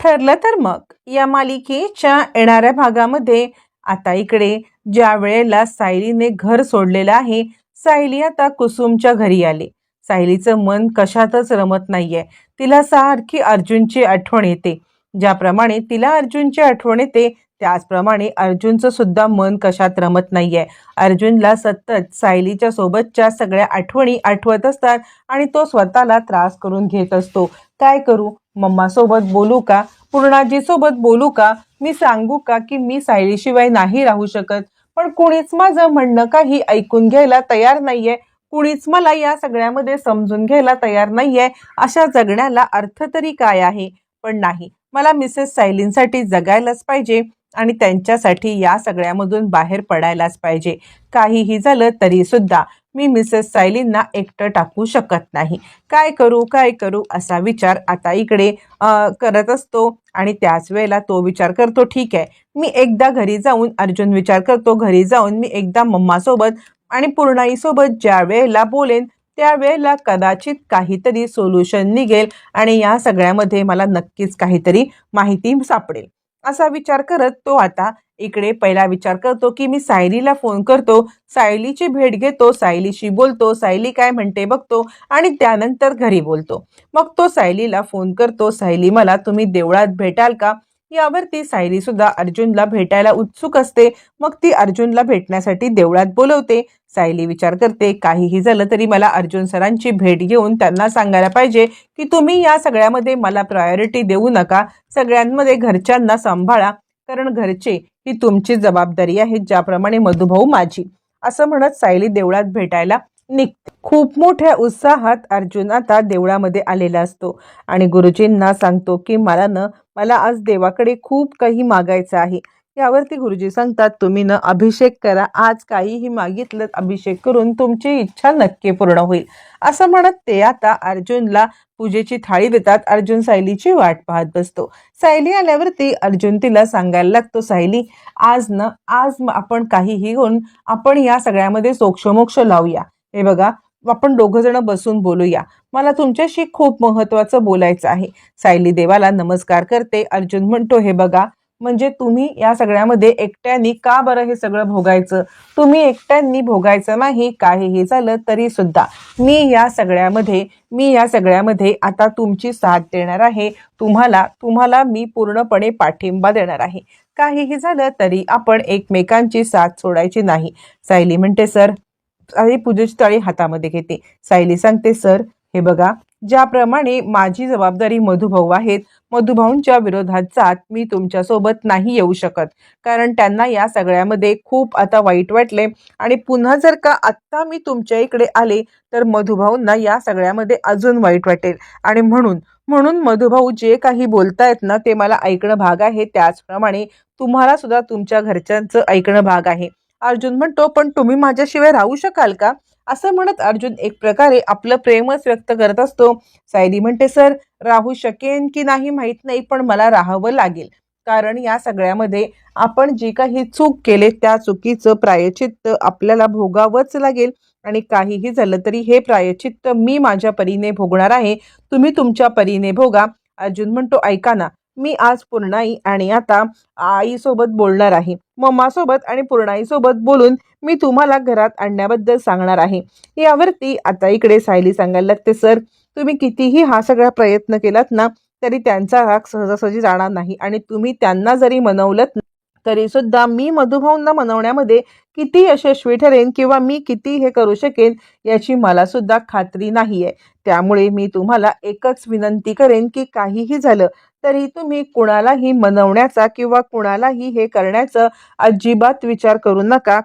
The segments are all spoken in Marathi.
ठरलं तर मग या मालिकेच्या येणाऱ्या भागामध्ये आता इकडे ज्या वेळेला सायलीने घर सोडलेलं आहे, सायली आता कुसुमच्या घरी आली. सायलीचं मन कशातच रमत नाहीये. तिला सारखी अर्जुनची आठवण येते. ज्याप्रमाणे तिला अर्जुनची आठवण येते त्याचप्रमाणे अर्जुनचं सुद्धा मन कशात रमत नाहीये. अर्जुनला सतत सायलीच्या सोबतच्या सगळ्या आठवणी आठवत असतात आणि तो स्वतःला त्रास करून घेत असतो. काय करू? मम्मा सोबत बोलू का? पूर्णाजी सोबत बोलू का? मी सांगू का की मी सायलीशिवाय नाही राहू शकत? पण कुणीच माझं म्हणणं काही ऐकून घ्यायला तयार नाहीये. कुणीच मला या सगळ्यामध्ये समजून घ्यायला तयार नाहीये. अशा जगण्याला अर्थ तरी काय आहे? पण नाही, मला मिसेस सायलींसाठी जगायलाच पाहिजे आणि त्यांच्यासाठी या सगळ्यामधून बाहेर पडायलाच पाहिजे. काहीही झालं तरी सुद्धा मी मिसेस सायलींना एकटं टाकू शकत नाही. काय करू असा विचार आता इकडे करत असतो आणि त्याच वेळेला तो विचार करतो, ठीक आहे, मी एकदा घरी जाऊन, अर्जुन विचार करतो, घरी जाऊन मी एकदा मम्मासोबत आणि पूर्णाईसोबत ज्या वेळेला बोलेन त्यावेळेला कदाचित काहीतरी सोल्युशन निघेल आणि या सगळ्यामध्ये मला नक्कीच काहीतरी माहिती सापडेल असा विचार करत तो आता इकडे पहिला विचार करतो की मी सायलीला फोन करतो, सायलीची भेट घेतो, सायलीशी बोलतो, सायली काय म्हणते बघतो आणि त्यानंतर घरी बोलतो. मग तो सायलीला फोन करतो, सायली मला तुम्ही देवळात भेटाल का? यावरती सायली सुद्धा अर्जुनला भेटायला उत्सुक असते. मग ती अर्जुनला भेटण्यासाठी देवळात बोलवते. सायली विचार करते, काहीही झालं तरी मला अर्जुन सरांची भेट घेऊन त्यांना सांगायला पाहिजे की तुम्ही या सगळ्यामध्ये मला प्रायोरिटी देऊ नका, सगळ्यांमध्ये घरच्यांना सांभाळा, कारण घरचे ही तुमची जबाबदारी आहे, ज्याप्रमाणे मधुभाऊ माझी. असं म्हणत सायली देवळात भेटायला निघते. खूप मोठ्या उत्साहात अर्जुन आता देवळामध्ये आलेला असतो आणि गुरुजींना सांगतो की मला आज देवाकडे खूप काही मागायचं आहे. यावरती गुरुजी सांगतात, तुम्ही अभिषेक करा, आज काहीही मागितलं अभिषेक करून तुमची इच्छा नक्की पूर्ण होईल. असं म्हणत ते आता अर्जुनला पूजेची थाळी देतात. अर्जुन सायलीची वाट पाहत बसतो. सायली आल्यावरती अर्जुन तिला सांगायला लागतो, सायली आज आपण काहीही होऊन आपण या सगळ्यामध्ये सोक्षमोक्ष लावूया. हे बघा, आपण दोघं जण बसून बोलूया, मला तुमच्याशी खूप महत्वाचं बोलायचं आहे. सायली देवाला नमस्कार करते. अर्जुन म्हणतो, हे बघा, म्हणजे तुम्ही या सगळ्यामध्ये एकट्यानी का बरं हे सगळं भोगायचं? तुम्ही एकट्यांनी भोगायचं नाही. काहीही झालं तरी सुद्धा मी या सगळ्यामध्ये आता तुमची साथ देणार आहे. तुम्हाला मी पूर्णपणे पाठिंबा देणार आहे. काहीही झालं तरी आपण एकमेकांची साथ सोडायची नाही. सायली म्हणते, सर, आणि पूजेची थाळी हातामध्ये घेते. सायली सांगते, सर, हे बघा, ज्याप्रमाणे माझी जबाबदारी मधुभाऊ आहेत, मधुभाऊंच्या विरोधात जात मी तुमच्यासोबत नाही येऊ शकत, कारण त्यांना या सगळ्यामध्ये खूप आता वाईट वाटले आणि पुन्हा जर का आत्ता मी तुमच्या इकडे आले तर मधुभाऊंना या सगळ्यामध्ये अजून वाईट वाटेल आणि म्हणून मधुभाऊ जे काही बोलतायत ना ते मला ऐकणं भाग आहे. त्याचप्रमाणे तुम्हाला सुद्धा तुमच्या घरच्यांचं ऐकणं भाग आहे. अर्जुन म्हणतो, पण तुम्ही माझ्याशिवाय राहू शकाल का? असं म्हणत अर्जुन एक प्रकारे आपलं प्रेमच व्यक्त करत असतो. सायली म्हणते, सर, राहू शकेन की नाही माहीत नाही, पण मला राहावं लागेल, कारण या सगळ्यामध्ये आपण जी काही चूक केले त्या चुकीचं प्रायश्चित्त आपल्याला भोगावंच लागेल आणि काहीही झालं तरी हे प्रायश्चित्त मी माझ्या परीने भोगणार आहे, तुम्ही तुमच्या परीने भोगा. अर्जुन म्हणतो, ऐका ना, मी आज पूर्णाई आणि आता आईसोबत बोलणार आहे, मम्मासोबत आणि पूर्णाईसोबत बोलून मी तुम्हाला घरात आणण्याबद्दल सांगणार आहे. यावरती आता इकडे सायली सांगायला लागते, सर, तुम्ही कितीही हा सगळा प्रयत्न केलात ना तरी त्यांचा राग सहजासहजी जाणार नाही आणि तुम्ही त्यांना जरी मनवलत तरी सुद्धा मी मधुभाऊंना मनवण्यामध्ये किती यशस्वी ठरेन किंवा मी किती हे करू शकेन याची मला सुद्धा खात्री नाहीये. त्यामुळे मी तुम्हाला एकच विनंती करेन की काहीही झालं तरी तुम्ही कुणालाही मनवण्याचा किंवा कुणालाही हे करण्याचा अजिबात विचार करू नका,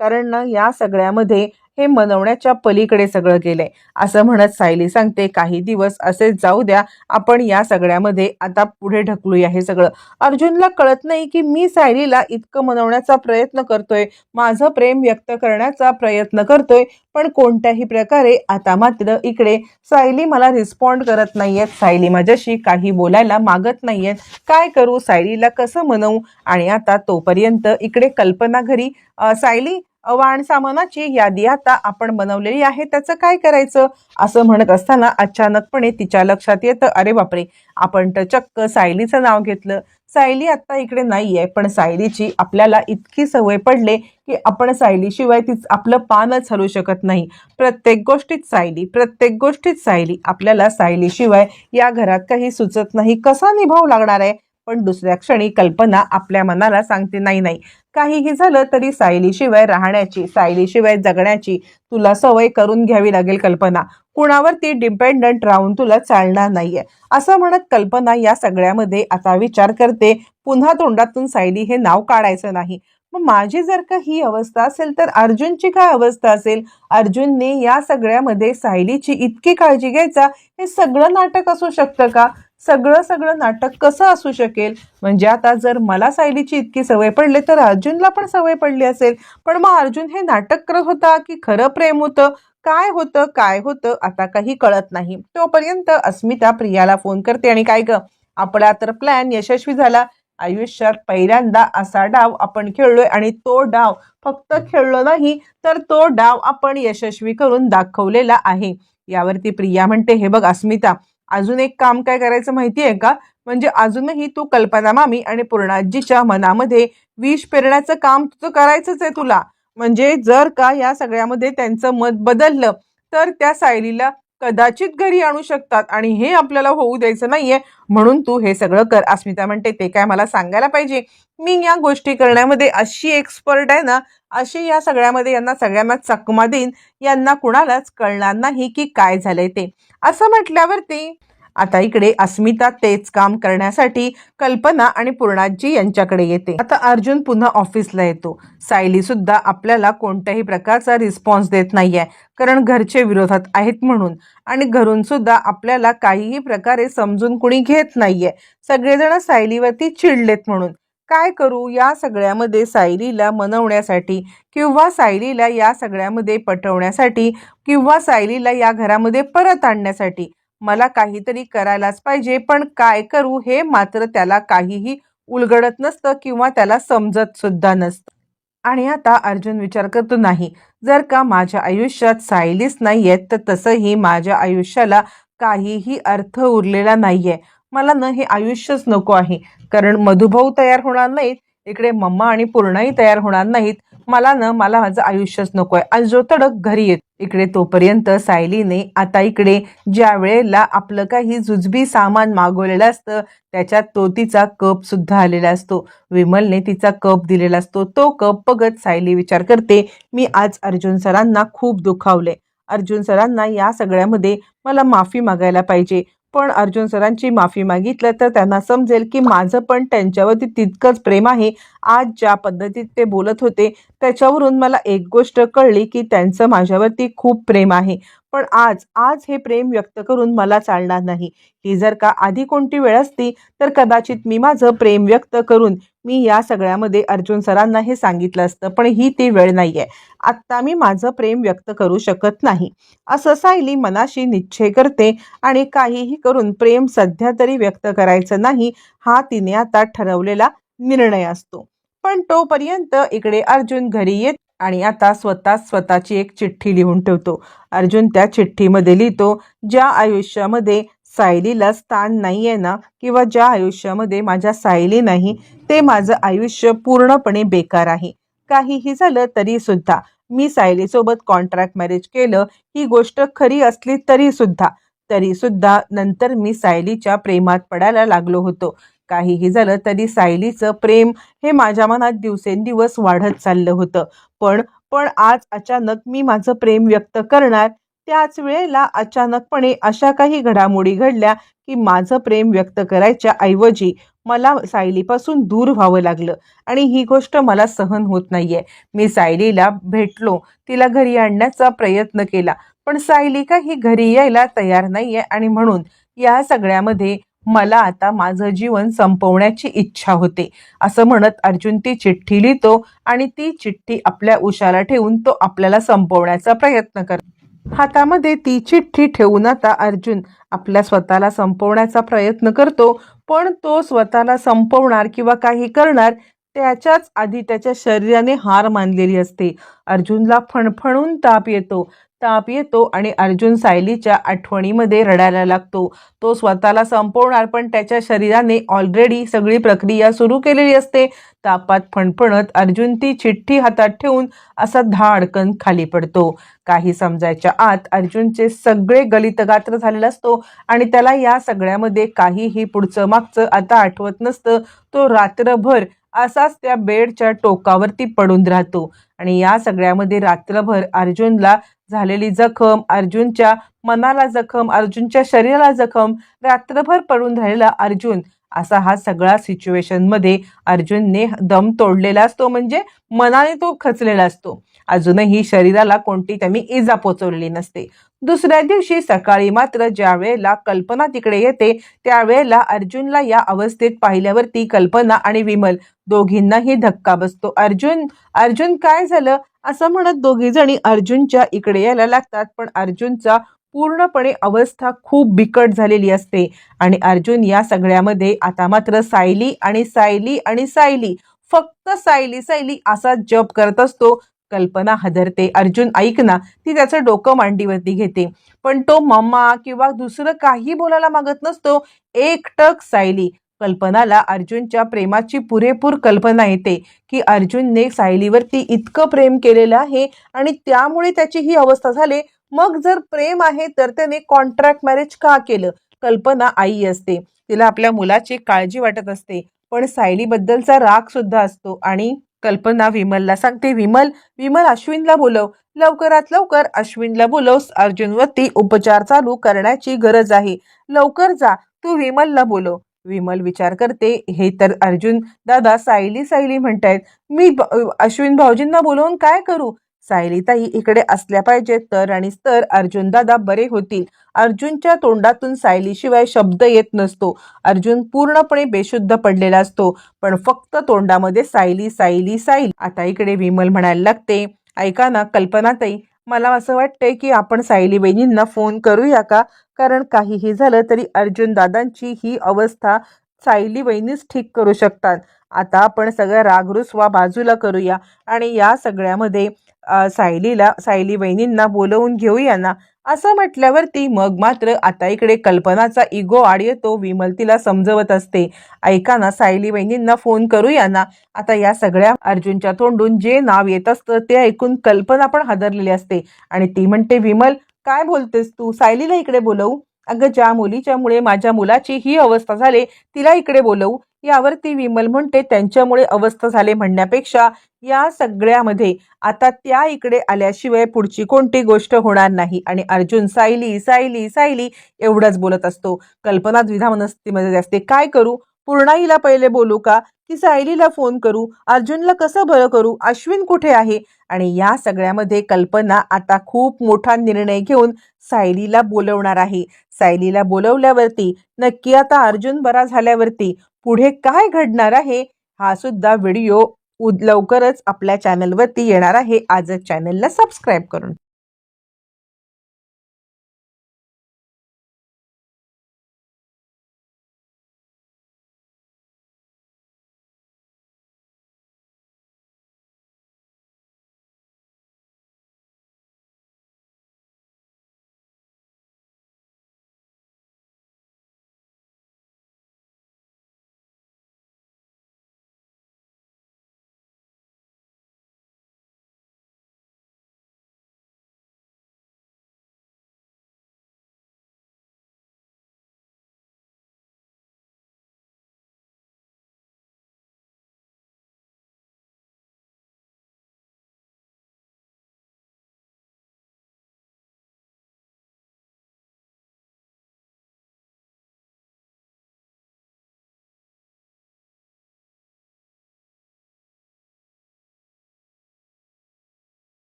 कारण ना या सगळ्यामध्ये हे मनवण्याच्या पलीकडे सगळं गेलंय. असं म्हणत सायली सांगते, काही दिवस असेच जाऊ द्या, आपण या सगळ्यामध्ये आता पुढे ढकलूया हे सगळं. अर्जुनला कळत नाही की मी सायलीला इतकं मनवण्याचा प्रयत्न करतोय, माझं प्रेम व्यक्त करण्याचा प्रयत्न करतोय, पण कोणत्याही प्रकारे आता मात्र इकडे सायली मला रिस्पॉन्ड करत नाहीयेत, सायली माझ्याशी काही बोलायला मागत नाहीयेत. काय करू? सायलीला कसं मनवू? आणि आता तोपर्यंत इकडे कल्पना घरी, सायली वाण सामानाची यादी आता आपण बनवलेली आहे, त्याचं काय करायचं असं म्हणत असताना अचानकपणे तिच्या लक्षात येतं, अरे बापरे, आपण तर चक्क सायलीचं नाव घेतलं. सायली आता इकडे नाहीये, पण सायलीची आपल्याला इतकी सवय पडले की आपण सायलीशिवाय तीच आपलं पानच हलू शकत नाही. प्रत्येक गोष्टीत सायली, प्रत्येक गोष्टीत सायली. आपल्याला सायलीशिवाय या घरात काही सुचत नाही. कसा निभाव लागणार आहे? पण दुसऱ्या क्षणी कल्पना आपल्या मनाला सांगते, नाही नाही, काहीही झालं तरी सायलीशिवाय राहण्याची, सायलीशिवाय जगण्याची तुला सवय करून घ्यावी लागेल कल्पना. कुणावरती डिपेंडंट राहून तुला चालणार नाहीये. असं म्हणत कल्पना या सगळ्यामध्ये आता विचार करते, पुन्हा तोंडातून सायली हे नाव काढायचं नाही. मग माझी जर का ही अवस्था असेल तर अर्जुनची काय अवस्था असेल? अर्जुनने या सगळ्यामध्ये सायलीची इतकी काळजी घ्यायचा, हे सगळं नाटक असू शकतं का? सगळं नाटक कसं असू शकेल? म्हणजे आता जर मला सायलीची इतकी सवय पडली तर अर्जुनला पण सवय पडली असेल. पण मग अर्जुन हे नाटक करत होता की खरं प्रेम होतं? काय होतं आता काही कळत नाही. तोपर्यंत अस्मिता प्रियाला फोन करते आणि काय ग, आपला तर प्लॅन यशस्वी झाला. आयुष्यात पहिल्यांदा असा डाव आपण खेळलोय आणि तो डाव फक्त खेळलो नाही तर तो डाव आपण यशस्वी करून दाखवलेला आहे. यावरती प्रिया म्हणते, हे बघ अस्मिता, अजून एक काम काय करायचं माहिती आहे का? म्हणजे अजूनही तू कल्पना मामी आणि पूर्णाजीच्या मनामध्ये विष पेरण्याचं काम तुझं करायचंच आहे तुला. म्हणजे जर का या सगळ्यामध्ये त्यांचं मत बदललं तर त्या सायलीला कदाचित घरी आणू शकतात आणि हे आपल्याला होऊ द्यायचं नाहीये. म्हणून तू हे सगळं कर. अस्मिता म्हणते, ते काय मला सांगायला पाहिजे? मी या गोष्टी करण्यामध्ये अशी एक्सपर्ट आहे ना, अशी या सगळ्यामध्ये यांना सगळ्यांना चकमा देईन, यांना कुणालाच कळणार नाही की काय झालंय ते. असं म्हटल्यावरती आता इकडे अस्मिता तेच काम करण्यासाठी कल्पना आणि पूर्णाजी यांच्याकडे येते. आता अर्जुन पुन्हा ऑफिसला येतो. सायली सुद्धा आपल्याला कोणत्याही प्रकारचा रिस्पॉन्स देत नाहीये, कारण घरचे विरोधात आहेत म्हणून, आणि घरून सुद्धा आपल्याला काहीही प्रकारे समजून कुणी घेत नाहीये. सगळेजण सायलीवरती चिडलेत म्हणून. काय करू या सगळ्यामध्ये सायलीला मनवण्यासाठी किंवा सायलीला या सगळ्यामध्ये पटवण्यासाठी किंवा सायलीला या घरामध्ये परत आणण्यासाठी मला काहीतरी करायलाच पाहिजे. पण काय करू हे मात्र त्याला काहीही उलगडत नसतं किंवा त्याला समजत सुद्धा नसतं. आणि आता अर्जुन विचार करतो, नाही, जर का माझ्या आयुष्यात सायलीच नाहीयेत तर तसंही माझ्या आयुष्याला काहीही अर्थ उरलेला नाहीये. मला न हे आयुष्यच नको आहे, कारण मधुभाऊ तयार होणार नाहीत, इकडे मम्मा आणि पूर्णाही तयार होणार नाहीत. मला माझं आयुष्यच नको आहे. आणि जो तडक घरी येत इकडे तोपर्यंत सायलीने आता इकडे ज्या वेळेला आपलं काही जुजबी सामान मागवलेलं असतं त्याच्यात तो तिचा कप सुद्धा आलेला असतो. विमलने तिचा कप दिलेला असतो. तो कप बघत सायली विचार करते, मी आज अर्जुन सरांना खूप दुखावले. अर्जुन सरांना या सगळ्यामध्ये मला माफी मागायला पाहिजे. पण अर्जुन सरांची माफी मागितलं तर त्यांना समजेल की माझं पण त्यांच्यावरती तितकंच प्रेम आहे. आज ज्या पद्धतीत ते बोलत होते त्याच्यावरून मला एक गोष्ट कळली की त्यांचं माझ्यावरती खूप प्रेम आहे. पण आज आज हे प्रेम व्यक्त करून मला चालणार नाही. ही जर का आधी कोणती वेळ असती तर कदाचित मी माझं प्रेम व्यक्त करून मी या सगळ्यामध्ये अर्जुन सरांना हे सांगितलं असतं. पण ही ती वेळ नाहीये. आत्ता मी माझं प्रेम व्यक्त करू शकत नाही, असं सायली मनाशी निश्चय करते. आणि काहीही करून प्रेम सध्या तरी व्यक्त करायचं नाही, हा तिने आता ठरवलेला निर्णय असतो. पण तोपर्यंत इकडे अर्जुन घरी येत आणि आता स्वतःची एक चिठ्ठी लिहून ठेवतो. अर्जुन त्या चिठ्ठीमध्ये लिहितो, ज्या आयुष्यामध्ये सायलीला स्थान नाहीये ना, किंवा ज्या आयुष्यामध्ये माझ्या सायली नाही, ते माझं आयुष्य पूर्णपणे बेकार आहे. काहीही झालं तरी सुद्धा मी सायलीसोबत कॉन्ट्रॅक्ट मॅरेज केलं, ही गोष्ट खरी असली तरी सुद्धा नंतर मी सायलीच्या प्रेमात पडायला लागलो होतो. काहीही झालं तरी सायलीचं प्रेम हे माझ्या मनात दिवसेंदिवस वाढत चाललं होतं. पण पण आज अचानक मी माझं प्रेम व्यक्त करणार, त्याच वेळेला अचानकपणे अशा काही घडामोडी घडल्या की माझं प्रेम व्यक्त करायच्या ऐवजी मला सायलीपासून दूर व्हावं लागलं. आणि ही गोष्ट मला सहन होत नाहीये. मी सायलीला भेटलो, तिला घरी आणण्याचा प्रयत्न केला, पण सायली काही घरी यायला तयार नाहीये. आणि म्हणून या सगळ्यामध्ये मला आता माझं जीवन संपवण्याची इच्छा होते. असं म्हणत अर्जुन ती चिठ्ठी लिहितो आणि ती चिठ्ठी आपल्या उशाला ठेवून तो आपल्याला संपवण्याचा प्रयत्न करतो. हातामध्ये ती चिठ्ठी ठेवून आता अर्जुन आपल्या स्वतःला संपवण्याचा प्रयत्न करतो. पण तो स्वतःला संपवणार किंवा काही करणार त्याच्याच आधी त्याच्या शरीराने हार मानलेली असते. अर्जुनला फणफणून ताप येतो आणि अर्जुन सायलीच्या आठवणीमध्ये रडायला लागतो. तो स्वतःला संपवणार, पण त्याच्या शरीराने ऑलरेडी सगळी प्रक्रिया सुरू केलेली असते. तापात फणफणत अर्जुन ती चिठ्ठी हातात ठेवून असा धाडकन खाली पडतो. काही समजायच्या आत अर्जुनचे सगळे गलितगात्र झालेला असतो आणि त्याला या सगळ्यामध्ये काहीही पुढचं मागचं आता आठवत नसतं. तो रात्रभर असाच त्या बेडच्या टोकावरती पडून राहतो आणि या सगळ्यामध्ये रात्रभर अर्जुनला झालेली जखम, अर्जुनच्या मनाला जखम, अर्जुनच्या शरीराला जखम, रात्रभर पडून राहिलेला अर्जुन, असा हा सगळा सिच्युएशनमध्ये अर्जुनने दम तोडलेला असतो. म्हणजे मनाने तो खचलेला असतो. अजूनही शरीराला कोणती त्यांनी इजा पोचवलेली नसते. दुसऱ्या दिवशी सकाळी मात्र ज्या वेळेला कल्पना तिकडे येते त्यावेळेला अर्जुनला या अवस्थेत पाहिल्यावरती कल्पना आणि विमल दोघींनाही धक्का बसतो. अर्जुन अर्जुन काय झालं असं म्हणत दोघी जणी अर्जुनच्या इकडे यायला लागतात. पण अर्जुनचा पूर्णपणे अवस्था खूप बिकट झालेली असते आणि अर्जुन या सगळ्यामध्ये आता मात्र सायली आणि सायली आणि सायली, फक्त सायली सायली असा जप करत असतो. कल्पना हदरते. अर्जुन ऐक ना, ती त्याचं डोकं मांडीवरती घेते, पण तो मम्मा किंवा दुसरं काही बोलायला मागत नसतो. एकटक सायली. कल्पनाला अर्जुनच्या प्रेमाची पुरेपूर कल्पना येते की अर्जुनने सायलीवरती इतकं प्रेम केलेलं आहे आणि त्यामुळे त्याची ही अवस्था झाली. मग जर प्रेम आहे तर त्याने कॉन्ट्रॅक्ट मॅरेज का केलं? कल्पना आई असते, तिला आपल्या मुलाची काळजी वाटत असते, पण सायलीबद्दलचा राग सुद्धा असतो आणि कल्पना विमलला सांगते, विमल विमल अश्विनला बोलव, लवकरात लवकर अश्विनला बोलव, अर्जुनवरती उपचार चालू करण्याची गरज आहे, लवकर जा, तू विमलला बोलव. विमल विचार करते, हे तर अर्जुन दादा सायली सायली म्हणतायत, मी अश्विन भाऊजींना बोलवून काय करू? सायलीताई इकडे असल्या पाहिजे तर आणि तर अर्जुन दादा बरे होतील. अर्जुनच्या तोंडातून सायलीशिवाय शब्द येत नसतो. अर्जुन पूर्णपणे बेशुद्ध पडलेला असतो, पण फक्त तोंडामध्ये सायली सायली सायली. आता इकडे विमल म्हणायला लागते, ऐका ना कल्पनाताई, मला असं वाटतंय की आपण सायली बहिणींना फोन करूया का? कारण काहीही झालं तरी अर्जुन दादांची ही अवस्था सायली बहिणीच ठीक करू शकतात. आता आपण सगळं रागरुसवा बाजूला करूया आणि या सगळ्यामध्ये सायली बहिणींना बोलवून घेऊया ना, असं म्हटल्यावरती मग मात्र आता इकडे कल्पनाचा इगो आड येतो. विमल तिला समजवत असते, ऐका ना सायली बहिणींना फोन करूया ना. आता या सगळ्या अर्जुनच्या तोंडून जे नाव येत असतं ते ऐकून कल्पना पण हादरलेली असते आणि ती म्हणते, विमल काय बोलतेस तू? सायलीला इकडे बोलवू? अगं ज्या मुलीच्यामुळे माझ्या मुलाची ही अवस्था झाली तिला इकडे बोलवू? यावरती विमल म्हणते, त्यांच्यामुळे अवस्था झाले म्हणण्यापेक्षा या सगळ्यामध्ये आता त्या इकडे आल्याशिवाय पुढची कोणती गोष्ट होणार नाही. आणि अर्जुन सायली सायली सायली एवढंच बोलत असतो. कल्पना द्विधा मनस्थितीमध्ये असते, काय करू? पूर्णाईला पहिले बोलू का की सायलीला फोन करू? अर्जुनला कसं बरं करू? अश्विन कुठे आहे? आणि या सगळ्यामध्ये कल्पना आता खूप मोठा निर्णय घेऊन सायलीला बोलवणार आहे. सायलीला बोलवल्यावरती नक्की आता अर्जुन बरा झाल्यावरती पुढे काय घडणार आहे हा सुद्धा व्हिडिओ लवकरच आपल्या चॅनलवरती येणार आहे. आजच चॅनलला सबस्क्राईब करून